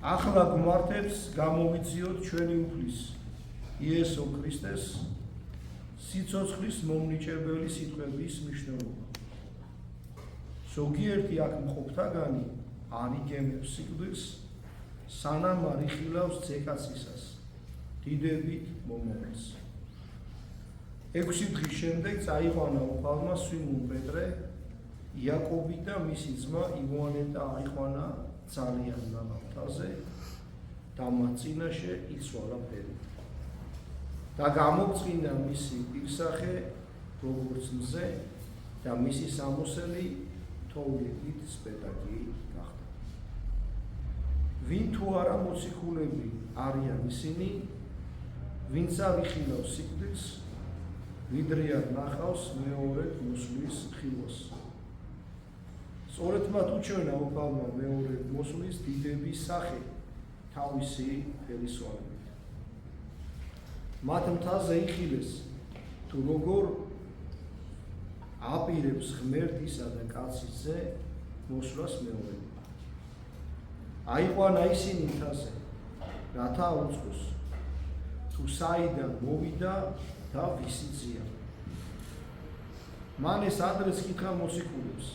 ახლა გვმართებს გამოვიძიოთ ჩვენი უფლის იესო ქრისტეს სიცოცხლის მომნიჭებელი სიტყვების მნიშვნელობა. ზოგიერთი აქ მყოფთაგანი არ იგემებს სიკვდილს, სანამ არ იხილავს ძეკაცისას, დიდებით მომავალს. 6 დღის შემდეგ წაიყვანა უფალმა სვიმონ პეტრე, იაკობი და მისი ძმა ივანე და აიყვანა ძალიან ნამავთაზე და მათ წინაშე იცვალა ფერი. და გამოგწინა მისი პირსახე როგორც მზე და მისი სამოსელი თოვლით სპეტაკი გახდა. ვინ თუ არა მოციქულები არიან ისინი, ვინც არ იხილავს სიკვდილს, ვიდრე არ ნახავს მეორედ მოსვლის ხილვას. სწორედ მათ უჩვენა უფალმა მეორედ მოსვლის დიდების სახე თავისი ფერისვალებით. მათ მთაზე იხილეს თუ როგორ აპირებს ღმერთისა და კაცისზე მოსვლას მეორედ. აიყვანა ისინი მთაზე, რათა აუწყოს თუ საიდან მოვიდა და ვისი ძია. მან ეს ადრეს კითხა მოციქულებს,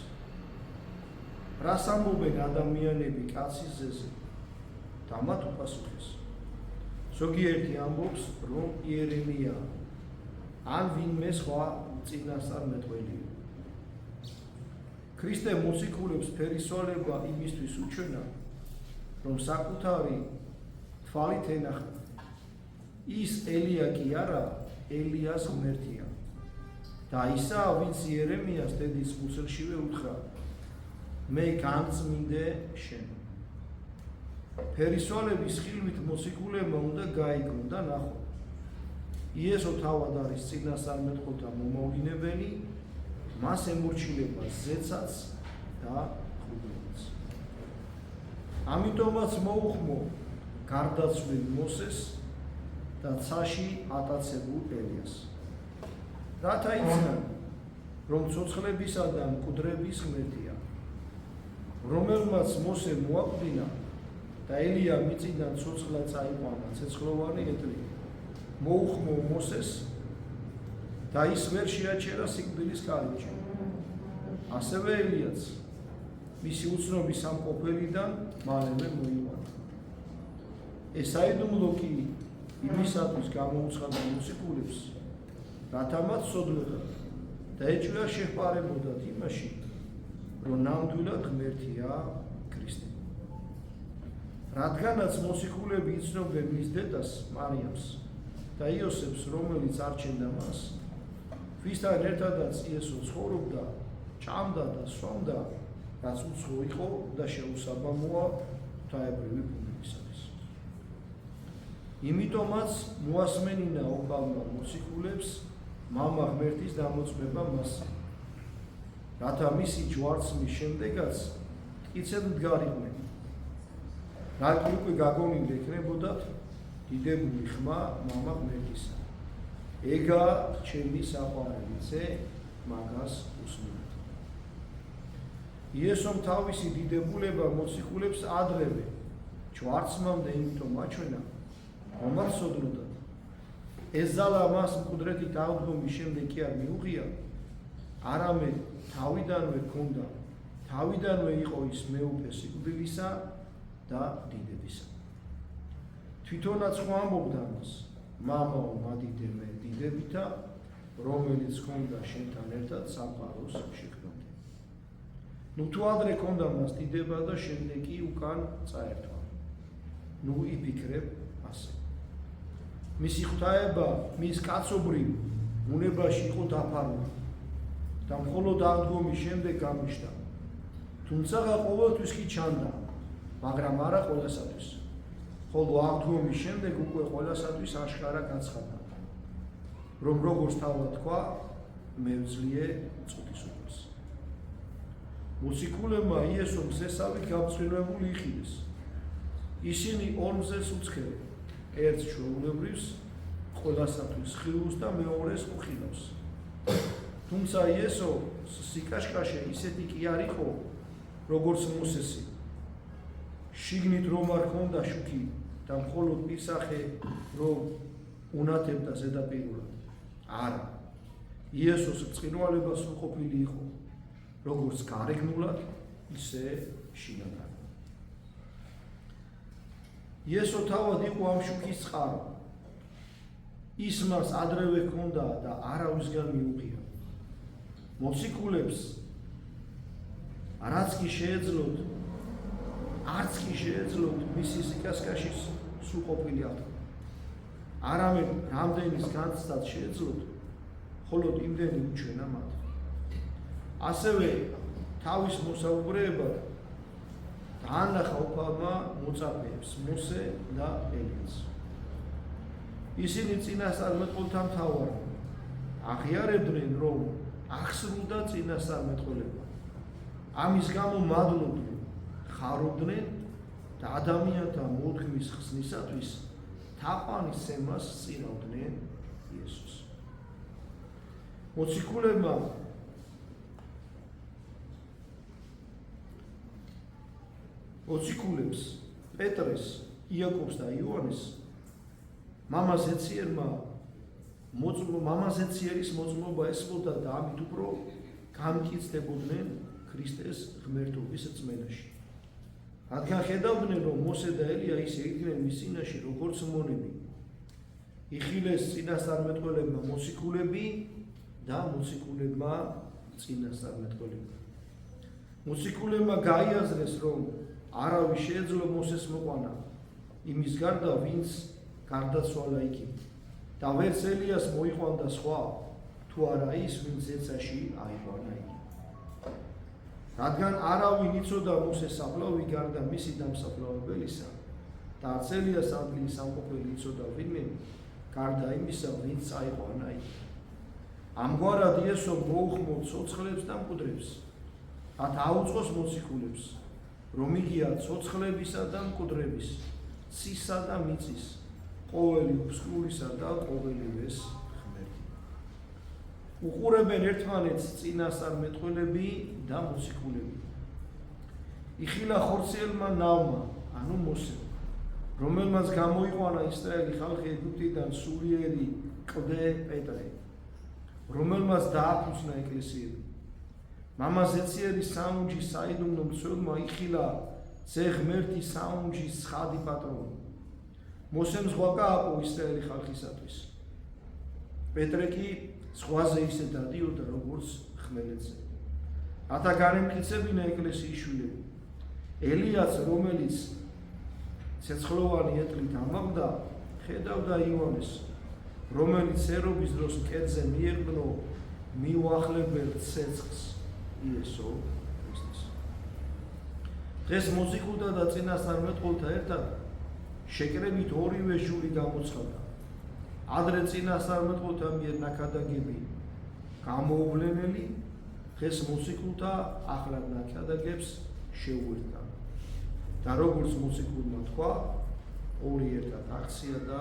რას ამბობენ ადამიანები კაცის ძეზე? და მათ უპასუხეს. ზოგიერთი ამბობს, რომ იერემია, ან ვინმე სხვა წინასწარმეტყველია. ქრისტე მოციქულებს ფერისვალება იმისთვის უჩვენა, რომ საკუთარი თვალით ენახა. ის ელია კი არა, ელიას ღმერთია. და ისაა, ვინც იერემიას დედის მუცელშივე უთხრა, მე განწმინდე შენ. ფერისვალების ხილვით მოციქულებმა უნდა გაიგონ და ნახონ. იესო თავად არის წინასწარმეტყველთა მომავლინებელი, მას ემორჩილება ზეცაც და ღვიძლიც. ამიტომაც მოუხმო გარდაცვლილ მოსეს და ცაში ატაცებულ ელიას. რათა იცნან, რომ ცოცხლებისა და მკვდრების ღმერთია, რომელმაც მოსე მოაკვდინა და ელია მიწიდან ცოცხლად წაიყვანა ცეცხლოვანი ეტლი, მოუხმო მოსეს და ის ვერ შეაჩერა სიკვდილის კარიბჭე. ასევე ელიაც მისი უცნობის სამყოფელიდან მალევე მოიყვანა. ეს საიდუმლო კი იმისათვის გამოუცხადა მოციქულებს, რათა მათ სოდნოდათ და ეჭვია შეჰპარებოდათ იმაში, რომ ნამდვილად ღმერთია ქრისტე. რადგანაც მოციქულები იცნობდნენ მის დედას მარიამს და იოსებს, რომელიც არჩენდა მას, ვისთან ერთადაც იესო ცხოვრობდა, ჭამდა და სვამდა, რაც უცხო იყო და შეუსაბამოა ღვთაებრივი ბუნებისათვის. იმიტომაც მოასმენინა უფალმა მოციქულებს მამა ღმერთის დამოწმება მასზე, რათა მისი ჯვარცმის შემდეგაც მტკიცედ მდგარიყვნენ. რაკი უკვე გაგონილ ექნებოდათ დიდებული ხმა მამა ღმერთისა. ეგა ჩემი საყვარელიცე, მაგას უსმენთ. იესომ თავისი დიდებულება მოციქულებს ადრევე ჯვარცმამდე იმიტომ აჩვენა, რომ არ სოდნოდათ. ეს ძალა მას მკვდრეთით აღდგომის შემდეგ კი არ მიუღია, არამედ თავიდანვე ჰქონდა, თავიდანვე იყო ის მეუფე სიკვდილისა და დიდებისა. თვითონაც ხო ამბობდა მას, მამაო მადიდე მე დიდებითა, რომელიც ჰქონდა შენთან ერთად სამყაროს შექმნამდე. ნუ თუ ადრე ჰქონდა მას დიდება და შემდეგ კი უკან წაერთვა. ნუ იფიქრებ ასე. მისი ღვთაება მის კაცობრივ უნებაში იყო დაფარული და მხოლოდ აღდგომის შემდეგ გამიშთა. თუმცა ყოველთვის კი ჩანდა, მაგრამ არა ყველასათვის. ხოლო აღდგომის შემდეგ უკვე ყველასათვის აშკარა გაცხადა, რომ როგორც თავად თქვა, მე ვძლიე წუთის უფლს. მოციქულებმა იესო მზესავით გაბრწყინებული იხილეს. ისინი ორ მზეს უცხერენ, ერთს ჩვეულებრივს, ყველასათვის ხილვს და მეორეს უხილავს. თუმცა იესო სიკაშკაშე ისეთი კი არ იყო, როგორც მოსესი. შიგნით რომ არ ქონდა შუქი და მხოლოდ პირსახე რომ უნათებდა ზედაპირულად. არა. იესოს ბრწყინვალება სრულყოფილი იყო, როგორც გარეგნულად, ისე შინაგან. იესო თავად იყო ამ შუქის წყარო. ის მას ადრევე ჰქონდა და არავისგან მიუღია. მოციქულებს არც კი შეეძლოთ მისი სიკასკაშის სრულყოფილი აღდგენა. არამედ რამდენის განცდაც შეეძლოთ, მხოლოდ იმდენი უჩვენა მათ. ასევე თავის მოსაუბრეებად დაანახა უფალმა მოწაფეებს მოსე და ელიას. ისინი წინასწარმეტყველთა მთავარმა აღიარებდნენ, რომ აღსრულდა წინასწარმეტყველება. ამის გამო მადლობდნენ, ხარობდნენ და ადამიანთა მოდგმის ხსნისათვის თაყვანისცემას წირავდნენ იესოს. მოციქულებს პეტრეს, იაკობს და იოანეს მამაზეციერის მოწმობა ესმოდა და ამით უფრო გამკიცდებოდნენ ქრისტეს ღმერთობის რწმენაში. რადგან ხედავდნენ, რომ მოსე და ელია ისე იდგნენ მის წინაშე, როგორც მონები. იხილეს წინასწარმეტყველებმა მოციქულები და მოციქულებმა წინასწარმეტყველება. მოციქულებმა გაიაზრეს, რომ არავის შეეძლო მოსეს მოყვანა იმის გარდა, ვინც გარდაცვალა იქით და ვერც ელიას მოიყვანდა სხვა, თუ არა ის, ვინც ზეცაში აიყვანა იქით. რადგან არავინ იცოდა მოსეს საფლავი გარდა მისი დამსაფლავებელისა და არც ელიას ადგილის სამყოფელი იცოდა ვინმე გარდა იმისა, ვინც აიყვანა იქით. ამგვარად იესო მოუხმოდ ცოცხლებს და მკვდრებს, რათა აუწყოს მოციქულებს, რომ იგია ცოცხლებისა და მკვდრების, ცისა და მიწის, ყოველი უსკულისა და ყოველივეს ღმერთი. უყურებენ ერთმანეთს წინასწარმეტყველები და მოციქულები. იხილა ხორციელმა ნავმა, ანუ მოსემ, რომელმაც გამოიყვანა ისრაელი ხალხი ეგვიპტიდან სულიერი კლდე პეტრე, რომელმაც დააფუძნა ეკლესიები. მამაზეციერის საუნჯის საიდუმლო მცველმა იხილა ძე ღმერთის საუნჯის ცხადი პატრონი. მოსემ ზღვა გააპო ისრაელი ხალხისათვის. პეტრე კი ზღვაზე ისე დადიოდა, როგორც ხმელეთზე. რათა განემტკიცებინა ეკლესიის შვილები. ელიაც, რომელიც ცეცხლოვანი ეტლით ამაყდა, ხედავდა იოანეს, რომელიც ერობის დროს კედზე მიეყნო მიუახლებელ ცეცხლს იესო ქრისტეს. დღეს მოციქულთა და წინასწარმეტყველთა ერთად შეკრებით ორივე ჟური გამოცხადდა. ადრე წინასწარმეტყველთა მიერ ნაკადაგები გამოუვლენელი, დღეს მოციქულთა ახლად ნაკადაგებს შეუერთდა. და როგორც მოციქულმა თქვა, ორი ერთად აქცია და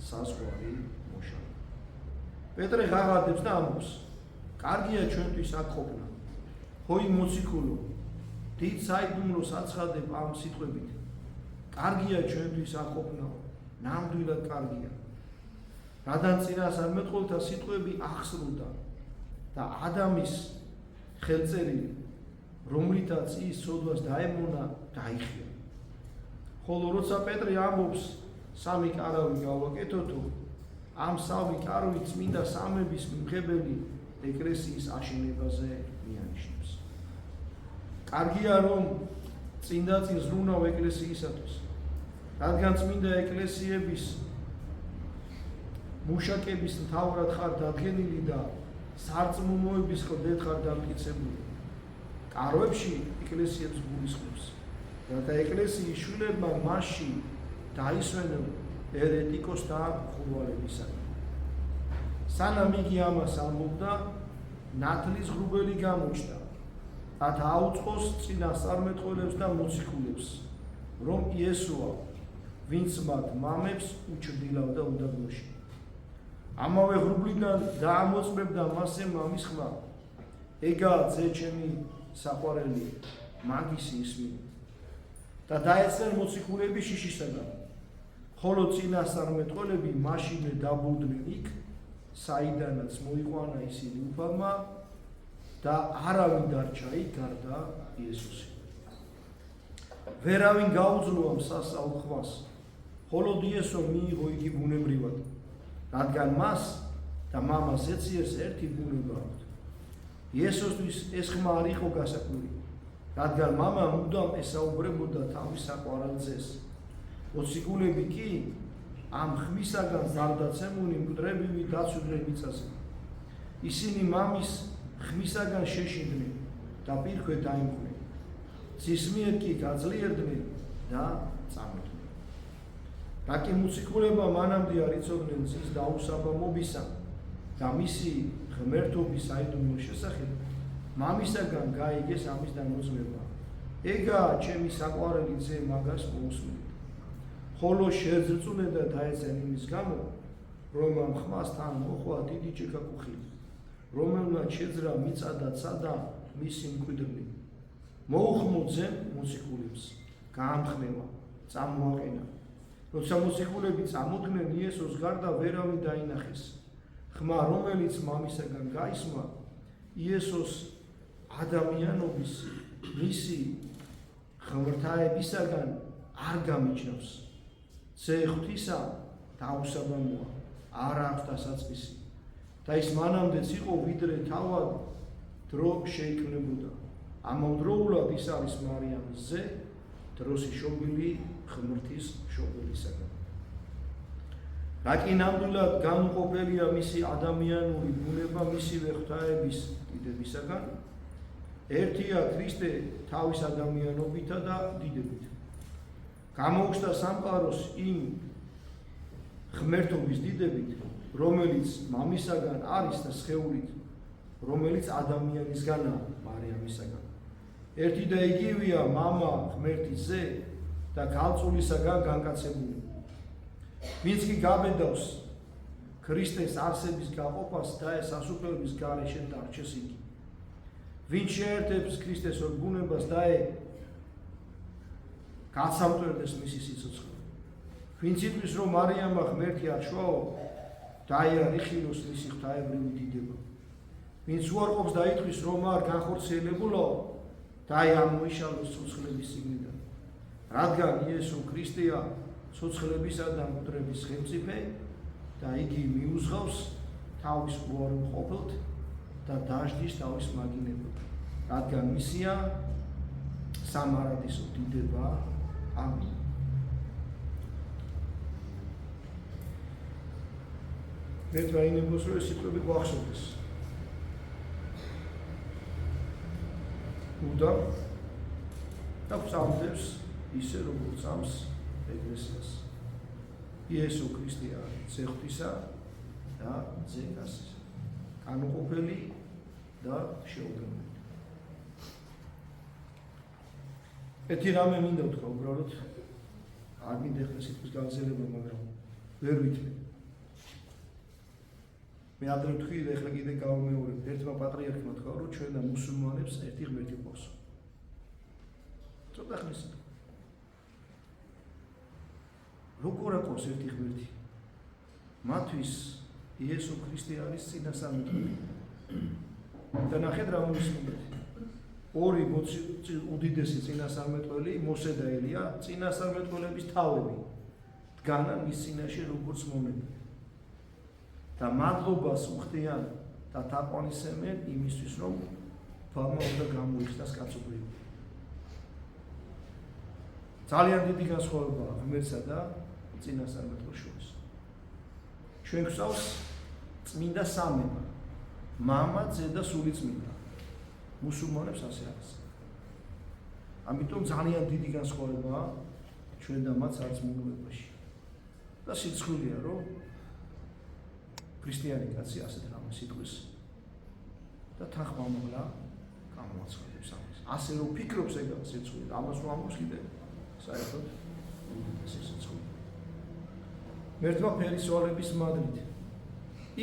საზღვარი მოშალა. პეტრე ღაღადებს და ამბობს, კარგია ჩვენთვის აქ ყოფნა. ჰოი მოციქულო, დიდ საიდუმლოს აცხადებ ამ სიტყვებით. კარგია ჩვენთვის აქ ყოფნა, ნამდვილად კარგია. რადგან წინასწარმეტყველთა სიტყვები აღსრულდა და ადამის ხელწერილი, რომლითაც ის სოდვას დაემონა, დაიხია. ხოლო როცა პეტრე ამბობს, სამი კარავი გავაკეთოთო, ამ სამი კარვი წმინდა სამების მიმღებელი ეკლესიის აშენებაზე მიანიშნებს. კარგია, რომ წინდაწინ ზრუნავ ეკლესიისათვის, რადგან წმინდა ეკლესიების მუშაკების მთავრად ხარ დადგენილი და სარწმუნოების ყდეთ ხარ დამტკიცებული. კარვებში ეკლესიებს გულისხმობს, რათა ეკლესიის შვილებმა მასში დაისვენონ ერეტიკოსთა ხურვალებისაგან. სანამ იგი ამას ამბობდა, ნათლის ღრუბელი გამოჩნდა, რათა აუწყოს წინასწარმეტყველებს და მოციქულებს, რომ იესოა, ვინც მათ მამებს უჩრდილავდა უდაბნოში. ამავე ღრუბლიდან დაამოწმებდა მასზე მამის ხმა, ეგაა ძე ჩემი საყვარელი, მაგისი ისმინე. და დაეცნენ მოციქულები შიშისაგან. ხოლო წინასწარმეტყველები მაშინვე დაბრუნდნენ იქ, საიდანაც მოიყვანა ისინი უფალმა და არავინ დარჩა იქ გარდა იესოსი. ვერავინ გაუძლოა მსასწაულხვას, ხოლო იესო მიიღო იგი ბუნებრივად, რადგან მას და მამას ეციერს ერთი ბუნება აქვთ. იესოსთვის ეს ხმა არ იყო გასაკვირი, რადგან მამა მუდამ ესაუბრებოდა თავის საყვარელ ძეს. მოციქულები კი ამ ხმისაგან ზარდაცემული მკვდრებივი დაცვდნენ მიწაზე. ისინი მამის ხმისაგან შეშინდნენ და პირქვე დაიმკვნენ. ცისმიერ კი გაძლიერდნენ და წამოდნენ. რაკი მოციქულებმა მანამდე არ იცოდნენ ძის დაუსაბამობისა და მისი ღმერთობის საიდუმლო შესახებ, მამისაგან გაიგეს ამის დამოწმება. ეგაა ჩემი საყვარელი ძე, მაგას მოусმენთ. ხოლო შეძრწუნე და დაეცენ იმის გამო, რომ ამ ხმას თან მოხვა დიდი ჭიქაკუხილი, რომელმაც შეძრა მიწა და ცადა მისი მკვიდრნი. მოუხმო ძემ მოციქულებს, გაამხნევა, წამოაყენა. როცა მოციქულები წამოდგნენ, იესოს გარდა ვერავინ დაინახეს. ხმა, რომელიც მამისაგან გაისმა, იესოს ადამიანობის მისი ღმრთაებისაგან არ გამიჩნევს. ძე ღვთისა დაუსაბამოა, არ აქვს დასაწყისი და ის მანამდეც იყო, ვიდრე თავად დრო შეიქმნებოდა. ამავდროულად ის არის მარიამის ძე, დროსი შობილი ღმრთის შობილისაგან. რაკი ნამდვილად განუყოფელია მისი ადამიანური ბუნება მისივე ღვთაების დიდებისაგან, ერთია ქრისტე თავის ადამიანობითა და დიდებით. გამოუხსნა სამყაროს იმ ღმერთობის დიდებით, რომელიც მამისაგან არის და სხეულით, რომელიც ადამიანისგანაა, მარიამისაგან. ერთი და იგივეა მამა ღმერთის ძე და ქალწულისაგან განკაცებული. ვინც კი გაბედავს ქრისტეს არსების გაყოფას და ეს ასუფლების გარეშე დარჩეს იგი. ვინც შეერთებს ქრისტეს ორ ბუნებას და გაცამტვერდეს მისი სიცოცხლე. ვინც იტყვის, რომ მარიამა ღმერთი არ შვაო, არ იხილოს მისი ღვთაებრივი დიდება. ვინც უარყოფს და იტყვის, რომ არ განხორციელებულაო, ამოიშალოს ცოცხლების სიგნიდან. რადგან იესო ქრისტეა ცოცხლებისა და მკვდრების ხელმწიფე და იგი მიუძღავს თავის უარყოფილთ და დაждდის თავის მაგინებად. რადგან მისია სამარადისო დიდება. ამინ. მე ვაინებოს, რომ ეს სიტყვები გვახსოვდეს. უდამ და ვწამდებს ისე, როგორც წამს ეკლესიას. იესო ქრისტეა ძე ღვთისა და ძე გასის, განუყოფელი და შეუდგენელი. ეთი რამე მინდა ვთქვა, უბრალოდ არ მინდა ახლა სიტყვის გაგზელება, მაგრამ ვერ ვითმე. მე ადრე ვთქვი და ახლა კიდე გავმეორებ, ერთმა პატრიარქმა თქვა, რომ ჩვენ და მუსულმანებს ერთი ღმერთი გვყავს. ცოტა ხნის როგორ აქვს ერთი ღმერთი? მათთვის იესო ქრისტე არის წინასწარმეტყველი. და ნახეთ რა მომისმენთ. ორი უდიდესი წინასწარმეტყველი, მოსე და ელია, წინასწარმეტყველების თავები დგანან მის წინაშე როგორც მონები. და მადლობას უხდიან და თაყვანისმენ იმისთვის, რომ ბავმა უნდა გამოიხსნას კაცობრიობა. ძალიან დიდი განსხვავებაა ღმერთსა და წინასწარმეტყველს შორის. ჩვენ გვსავს წმინდა სამება, მამა, ძე და სულიწმინდა. მუსულმანებს ასე არის. ამიტომ ძალიან დიდი განსხვავებაა ჩვენ და მათ სარწმუნოებაში. და სიცხვილეა, რომ ქრისტიანი კაცი ასეთ რამეს იტყვის და თანხმამაღლა გამოაცხადებს ამას. ასე რომ ფიქრობს ეგ სიცხვილე, ამას რომ ამბობს კიდე საერთოდ სიცხვილე. მერთმა ფერისვალების მადლით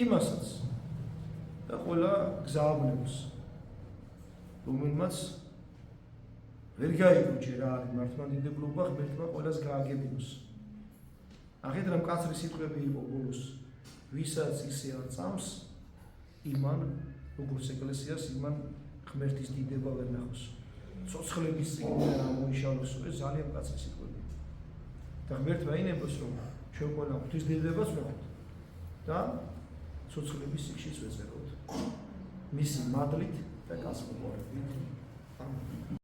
იმასაც და ყველა გზააბნევს, რომელმაც ვერ გაიგუჭე რა არის მართლმადიდებლობა, ღმერთმა ყველას გააგებინოს. ნახეთ რა მკაცრი სიტყვები იყო ბოლოს. ვისაც ისე არ წამს, იმან როგორც ეკლესიას, იმან ღმერთის დიდება ვერ ნახოს. ცოცხლების წიგნიდან ამოიშალოს, ეს ძალიან მკაცრი სიტყვები. და ღმერთმა ინებოს რომ ჩვენ ყველა ღვთის დიდებას ვეღოთ და ცოცხლების სიგშიც ვეწეროთ. მისი მადლით და გასმოყვარებით. ამინ.